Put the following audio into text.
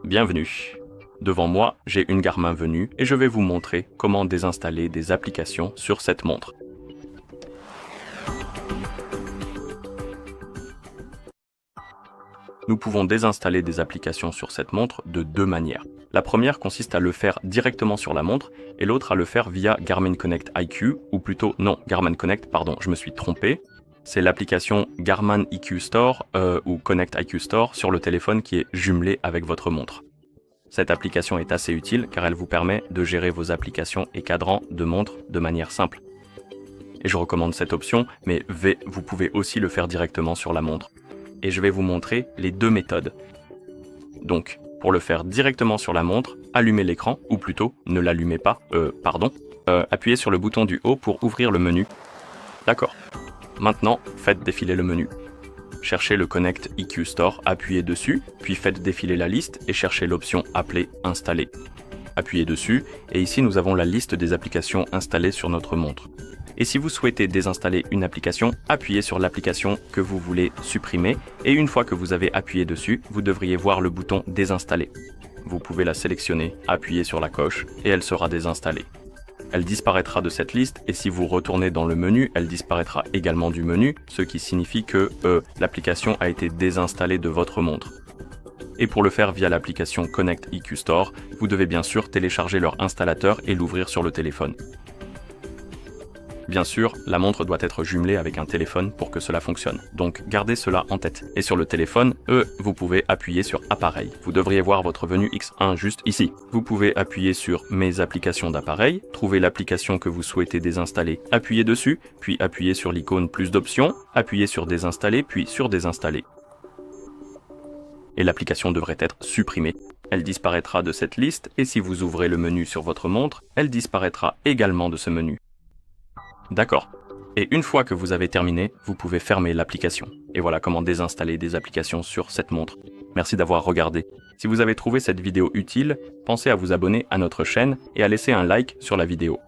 Bienvenue. Devant moi, j'ai une Garmin Venue et je vais vous montrer comment désinstaller des applications sur cette montre. Nous pouvons désinstaller des applications sur cette montre de deux manières. La première consiste à le faire directement sur la montre et l'autre à le faire via Garmin Connect IQ, ou plutôt non, Garmin Connect, pardon, je me suis trompé. C'est l'application Garmin IQ Store ou Connect IQ Store sur le téléphone qui est jumelé avec votre montre. Cette application est assez utile car elle vous permet de gérer vos applications et cadrans de montre de manière simple. Et je recommande cette option, mais vous pouvez aussi le faire directement sur la montre. Et je vais vous montrer les deux méthodes. Donc, pour le faire directement sur la montre, allumez l'écran, ou plutôt, ne l'allumez pas, appuyez sur le bouton du haut pour ouvrir le menu. D'accord. Maintenant, faites défiler le menu. Cherchez le Connect IQ Store, appuyez dessus, puis faites défiler la liste et cherchez l'option Appeler, Installer. Appuyez dessus, et ici nous avons la liste des applications installées sur notre montre. Et si vous souhaitez désinstaller une application, appuyez sur l'application que vous voulez supprimer, et une fois que vous avez appuyé dessus, vous devriez voir le bouton Désinstaller. Vous pouvez la sélectionner, appuyer sur la coche, et elle sera désinstallée. Elle disparaîtra de cette liste et si vous retournez dans le menu, elle disparaîtra également du menu, ce qui signifie que l'application a été désinstallée de votre montre. Et pour le faire via l'application Connect IQ Store, vous devez bien sûr télécharger leur installateur et l'ouvrir sur le téléphone. Bien sûr, la montre doit être jumelée avec un téléphone pour que cela fonctionne, donc gardez cela en tête. Et sur le téléphone, vous pouvez appuyer sur Appareil. Vous devriez voir votre Venue X1 juste ici. Vous pouvez appuyer sur Mes applications d'appareil, trouver l'application que vous souhaitez désinstaller, appuyez dessus, puis appuyez sur l'icône Plus d'options, appuyez sur Désinstaller, puis sur Désinstaller. Et l'application devrait être supprimée. Elle disparaîtra de cette liste, et si vous ouvrez le menu sur votre montre, elle disparaîtra également de ce menu. D'accord. Et une fois que vous avez terminé, vous pouvez fermer l'application. Et voilà comment désinstaller des applications sur cette montre. Merci d'avoir regardé. Si vous avez trouvé cette vidéo utile, pensez à vous abonner à notre chaîne et à laisser un like sur la vidéo.